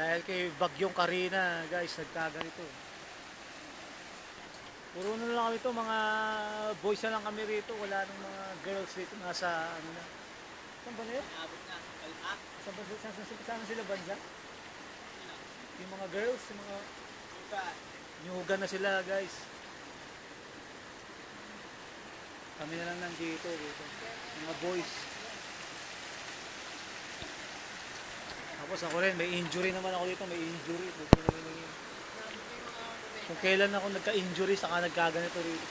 Dahil kay Bagyong Karina, guys, nagkaganito. Puro na lang kami ito, mga boys na lang kami rito. Wala nang mga girls dito. Nasa, ano na. Saan ba na yun? Saan sila bansa? Yung mga girls, yung mga... Nyugan na sila, guys. Kami na lang nandito, dito. Mga boys. Tapos ako rin, may injury naman ako dito. May injury. Kung kailan ako nagka-injury, saka nagkaganito rito.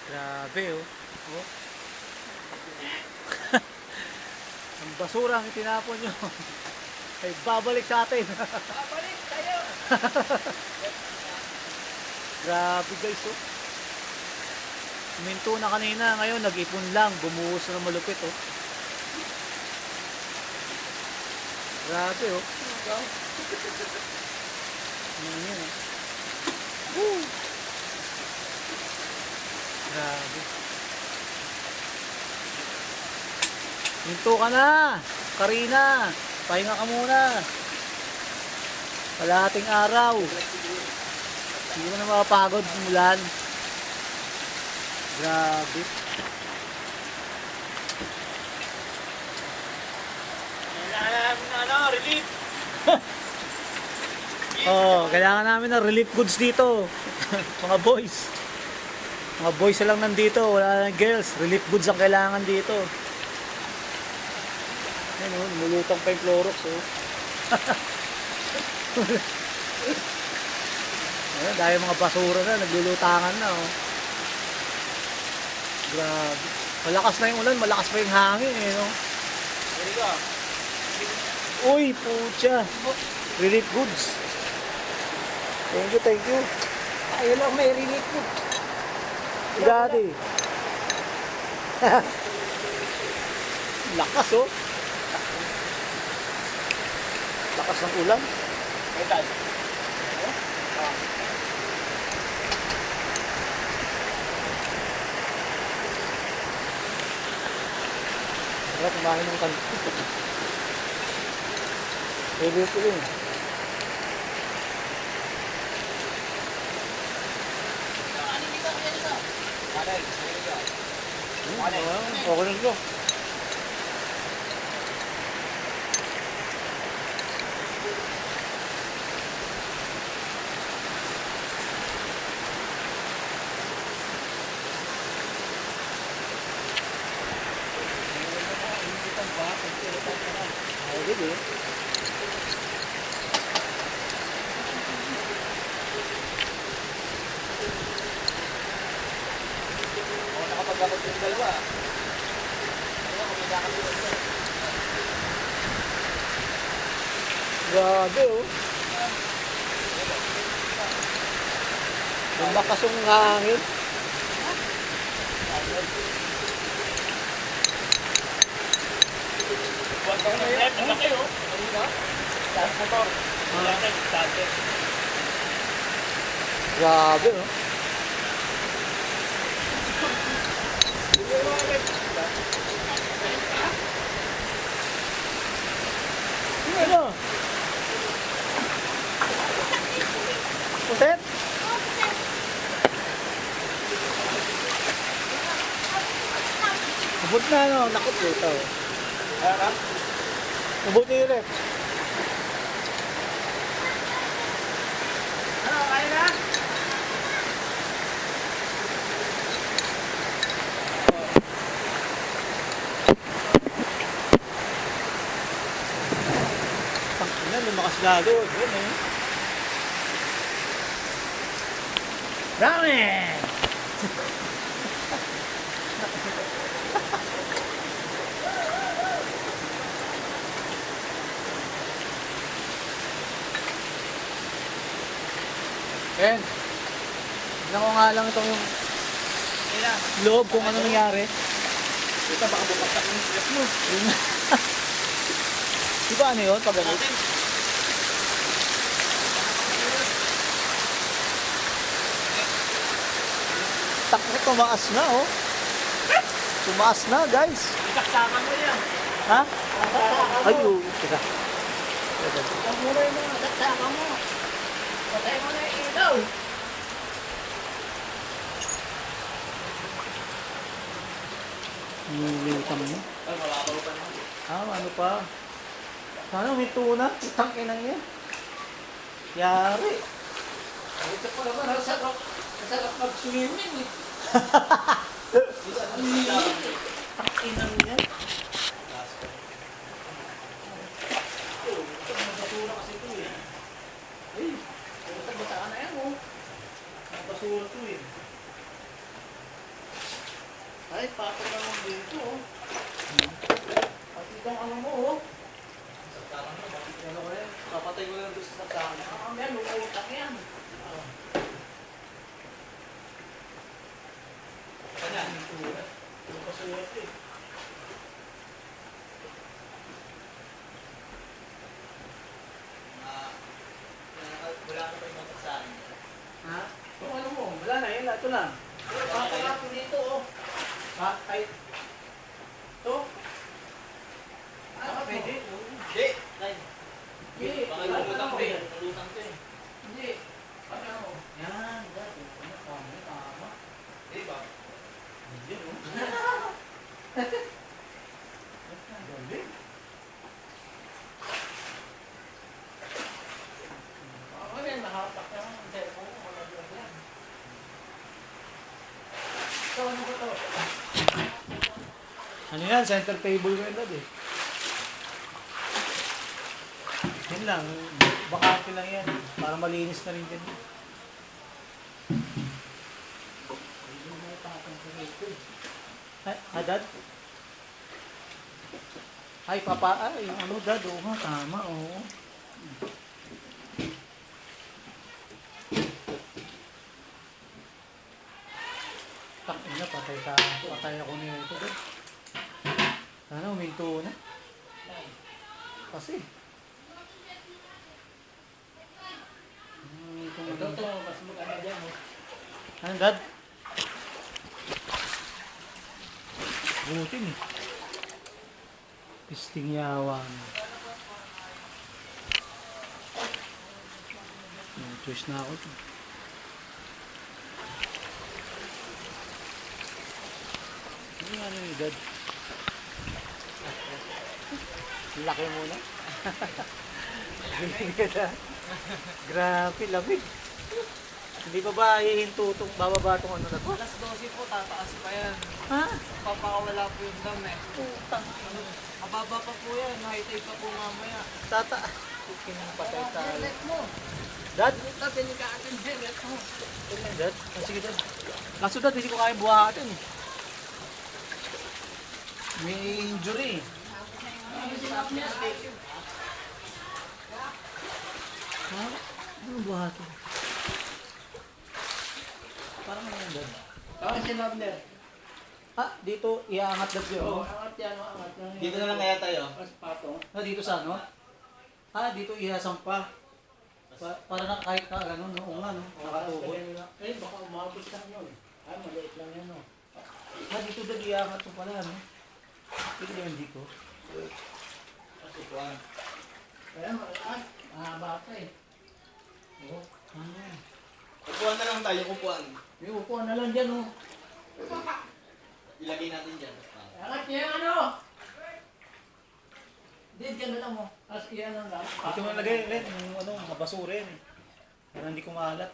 Grabe, oh. Oh. Ang basura ang itinapon nyo. Ay, babalik sa atin. Babalik tayo! Grabe, guys, oh. Minto na kanina, ngayon nag-ipon lang. Bumuhos na malupit, oh. Grabe, oh. Ano yun, oh. Woo! Grabe. Minto ka na, Karina. Pahinga ka muna. Kalahating araw. Hindi mo na makapagod mulan. Grabe. Kailangan namin relief. Oh, kailangan namin ng relief goods dito. Mga boys. Mga boys lang nandito, wala nang girls. Relief goods ang kailangan dito. Ayun, oh, mulutang pa yung Clorox, oh. Ayun, dahil mga basura na, naglulutangan na, oh. Grabe. Malakas na yung ulan, malakas pa yung hangin, eh, no? Uy, pucha. Relief goods. Thank you, thank you. Ayun lang may relief po. Daddy. Lakas, oh. Lakas ng ulan. Metal. Sarap kumain ng kanto. Pwede ito rin. Okay na ito. Ayun, Ako nakapagkakot yung dalawa. Ano kung may nakapagkakot yung dalawa? grabe, oh. Ang lakas yung hangin. Buwan ka na yan. Ang laki, oh. Dahil motor. Dahil. Grabe, oh. Ano? Puset? Abot na, ano? Nakot ito. Abot na yun, eh. Ano, kaya na? Tangina, lumakas lalo. Yan, eh. Ramen! Ken, tignan ko nga lang itong yung Kaya. loob kung ano nangyari. Ito, baka bumagsak yung silap mo. Di ba ano yun? Pag ano? Takot tumaas na, oh. Tumaas na, guys. Ikaksama mo yan. Ha? Ay, oo. Teka. Ikaw muna yung mga ikaksama mo. Patay mo na yung ilaw. Nilitang mo. Ay, mababaw pa naman. Ano pa? Sana may tuna. Itang inang yan. Yari. Ito pa naman, masarap mag-swimming eh. Itang inang yan. Basura kasi ito eh. Ay, bata na yan oh. Basura to eh. Ay, patong naman dito oh. Pati itong ano mo oh. Saktakan mo, bakit ano ko yan? Papatay ko lang doon sa saktakan. Yan, lumutak yan. Kanya? Yung basura ito eh. Wala ka pa yung mapasahan. Ha? Kung ano mo, wala na yun, ito lang. Wala ko dito oh. Ha? Ay. Ito? Ah, pwede? Hindi. Hindi. Baka lumutang to eh. Lumutang to eh. Hindi. Ano? Yan. Dati. Tama. Hindi ba? Hindi oh. Galing. Ako yan, nakapak na ang cellphone ko. Malaglag yan. So, ano ko to? Ano yan? Center table ko yun dad eh. Yun lang. Bakante lang yan. Para malinis na rin din. Ay, dad? Ay, papa. Ay, ano dad? Oo nga, tama. Oo. Ina, patay ako nito dad. Sana uminto na. Kasi. Ito to, mas maganda dyan oh. Ano dad? Butin eh. Pisting yawan. Twist na ako to. Ano nga yung dad? Laki muna. Grabe, lamig. Hindi pa ba hihinto itong bababa itong ano na to? Alas 12 po, tataas pa yan. Ha? Papakawala po yung dam eh. Putang. Mababa pa po yan, high tide pa po mamaya. Tata. Patay tayo. Let mo. Dad? Ito, delikatan din, let mo. Dad? Ah, sige dad. Kaso dad, hindi ko kaya buhatin eh. May injury eh. Ha? Ano buhatin? Parang ano yan dad? Si Nobler. Ah, dito iaangat dad yun. Oo, angat yan, angat yan. Dito na lang kaya tayo. Mas patong. Ah, dito sa ano? Ah, dito iasampa. Para na kahit na ano, no? Oo nga, no? Nakatuhod. Eh, baka umabot lang yun. Ay, maliit lang yan, no? Ah, dito dad iaangat mo pala, no? Dito naman dito. Kasi kuwan. Kaya, ay, mahaba ka eh. Oo. Ano? Upuan na lang tayo, upuan. May upuan na lang dyan, oh. Ilagay natin dyan. Angat niya yung ano? Dyan na lang, oh. Tapos iyan lang lang. Dito mo lagay, Len, yung ano, mabasura yan eh. Para hindi kumalat.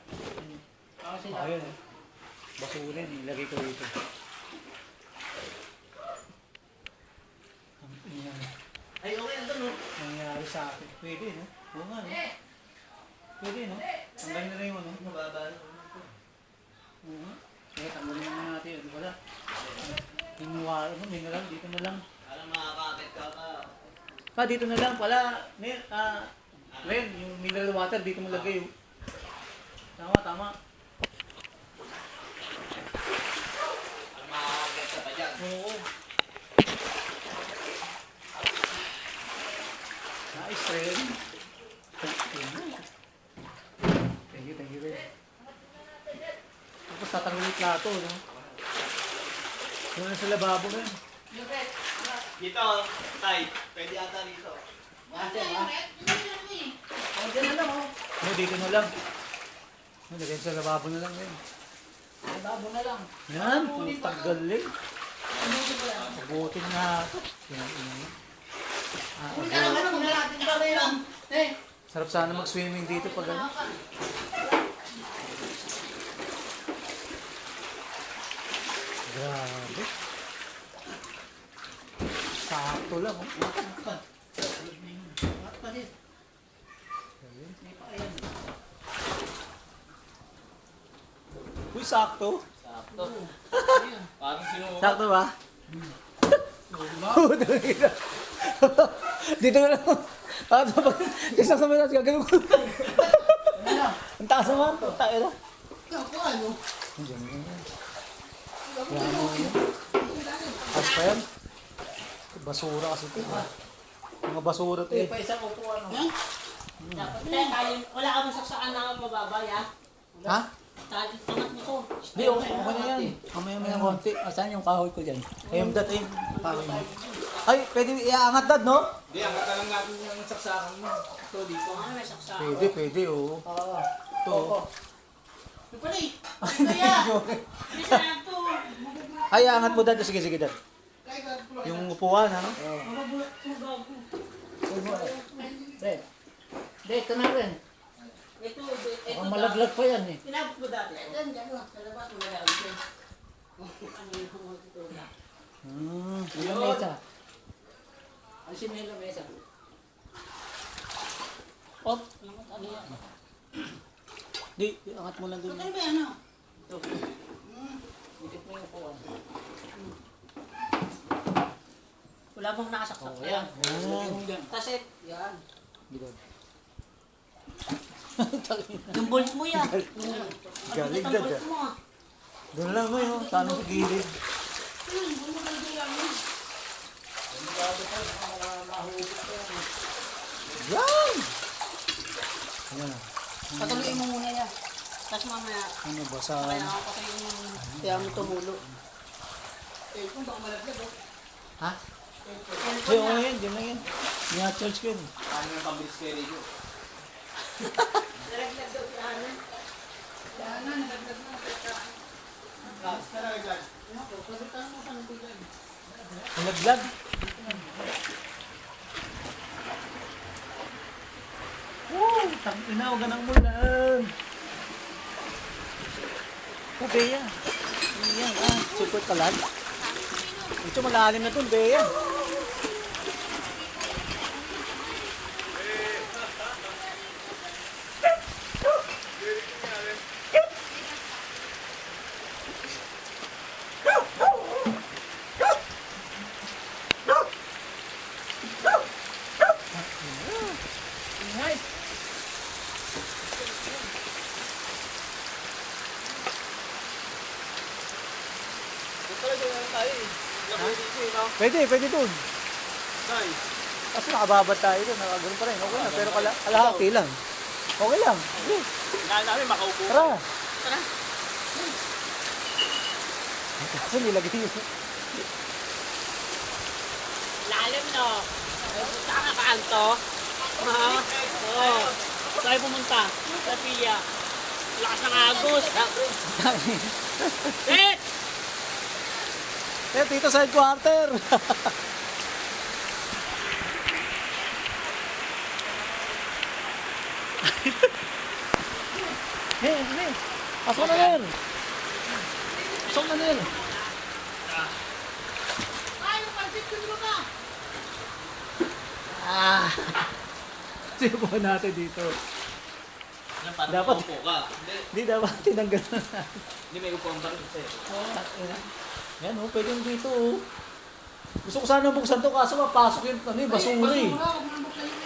Kasi Ayun eh. Basura yan, ilagay ko dito. Ang ina. Ay, okay na doon, no? Nangyari sa akin. Pwede, no? Oo nga, no? Pwede, no? Tanggalin na rin yung ano. Mababa na. Oo nga. Kaya tanggalin na natin yun. Wala. Hinuwa, ano, mineral, dito na lang. Parang makakakit ka ka. Dito na lang pala. Len, yung mineral water, dito mo lagay. Oh. Tama, tama. Parang makakakit ka pa dyan. Oo. Nice, Ren. Thank you, Ren. Tapos tatanggalin yung plato, no? Doon na sa lababo na yun. Dito, tay. Pwede ata dito. No, dito na lang. No, lagyan sa lababo na lang yun. Lababo na lang. Yan, putang galing. Pabutin nga ito. Yan, yan. Kailangan mo na natin ba ngayon? Eh, Sarap sana mag-swimming dito pag ano. Grabe. Sakto lang, oh. Uy, sakto. Sakto. Parang sinuha. Sakto ba? Oo, dahil. Dito na lang. Dito sa mga natin, gagawin ko. Ang taas naman. Ang taas na. ano? Diyan mo yan. Yan mo yan. Tapos pa yan. Basura kasi ito. Mga basura ito eh. Pa isang upuan. Dapat tayo, wala ka masaksaan na mababa, ya? Ha? Talit angat mo to. Hindi, okay na yan. Mamaya-maya konti. Saan yung kahoy ko dyan? Ayun, dad, ayun. Ay, pwede iaangat, dad, no? Hindi, angkat na lang natin yung saksakan mo. Ito dito. Ano may saksa? Pwede, oo. Oo. Ito. Yung pala eh. Kaya. Bisa na to. Ay, aangat mo, dad. Sige, dad. Yung upuan, ano? Mababulat ko gago. Dito na rin. Ito, Ang malaglag pa yan eh. Tinabot mo dati. Diyan, sa labas mo wala dyan. Ano yung humot ito na? Yung mesa. Alisin mo yung lamesa. Op, ano yan? Di, angat mo lang dun. Ano ba yan, no? Dikit mo yung upuan. Wala bang nakasaksak? Oh, yan. Kasi, yan. Gilad. Yung bolt mo yan. Galing, Ang dad. bolt mo ah. Doon lang mo yun. Sana sa gilid. Yan! Ayan na. Patuloy mo muna yan. Tapos mamaya, Ano ba sa... kaya ako patuloy yung... Kaya mo tumulo. Eh, kung baka malaglag oh. Ha? Cellphone Hindi, na. okay yan. Diyan lang yan. Ina-charge ko yun. Parang yung pabilis kay Radio. Nalaglag daw si Ana. Tapos ka na agad. Pagkakita mo sa nagbigan. Nalaglag. Woo! Tangina, huwag ka nang mulan. Beya. Yan, super kalag. Ito malalim na to, Beya. Pwede dun. Tay. Kasi nakababad tayo dun, nakaganoon pa rin. Okay na, pero kalahati lang. Okay lang. Sige, Kailangan namin makaupo. tara. Tara. Kasi nilagay yun. Lalim no. Saan ka kanto? Ha? Oo. Saan pumunta? Sa Pia. Lakas ng agos. Eh! Dito sa headquarter. Hey. Pasok na rin. Pasok na rin. Ay, yung pansit mo ka! Sinubukan natin dito. Parang Dapat. makaupo ka. Hindi dapat tinanggal na natin. Hindi may upuan pa rin kasi. Yan oh, pwede yung dito oh. Gusto ko sana buksan to kaso mapasok yung ano, yung basura eh.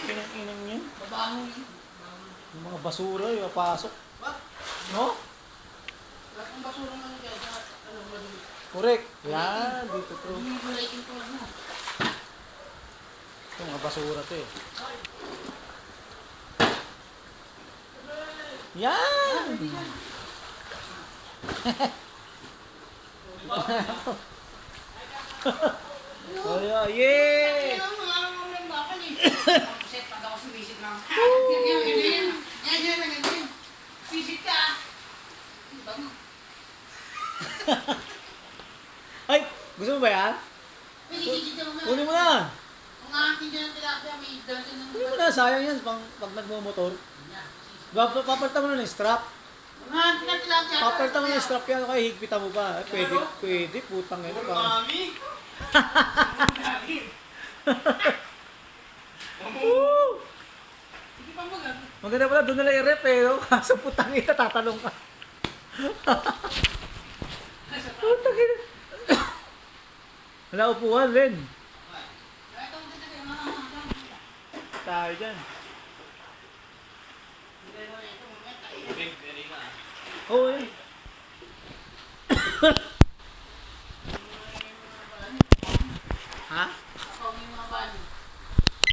Pinang-inang yan. Yung mga basura yung mapasok. No? Correct. Yan, dito to. Ito mga basura to eh. Yan! Ay, yay! Ano mga mga bakal eh. Set pag ako sumisit lang. Yan. Sisit ka. Bago. Ay, gusto mo ba yan? Pwede sisit ka mga. Kunin mo na. Kung akin dyan ang tilapia, may dalasin ng Kunin mo na, sayang yan pag nagmumotor. Papalitan mo na ng strap. Kung akin ng tilapia. Papalitan mo na ng strap yan, kaya higpitan mo ba? Ay, pwede, putang ina ba? Mami! Woo! Hindi pa mag. Maganda pala, doon nila i-rep eh, no? Kaso putang ina, tatalong ka. Putang ina. Wala upuan, Len. Tayo dyan. Big, very na. Oo, eh. Ha? Ako may mga ban.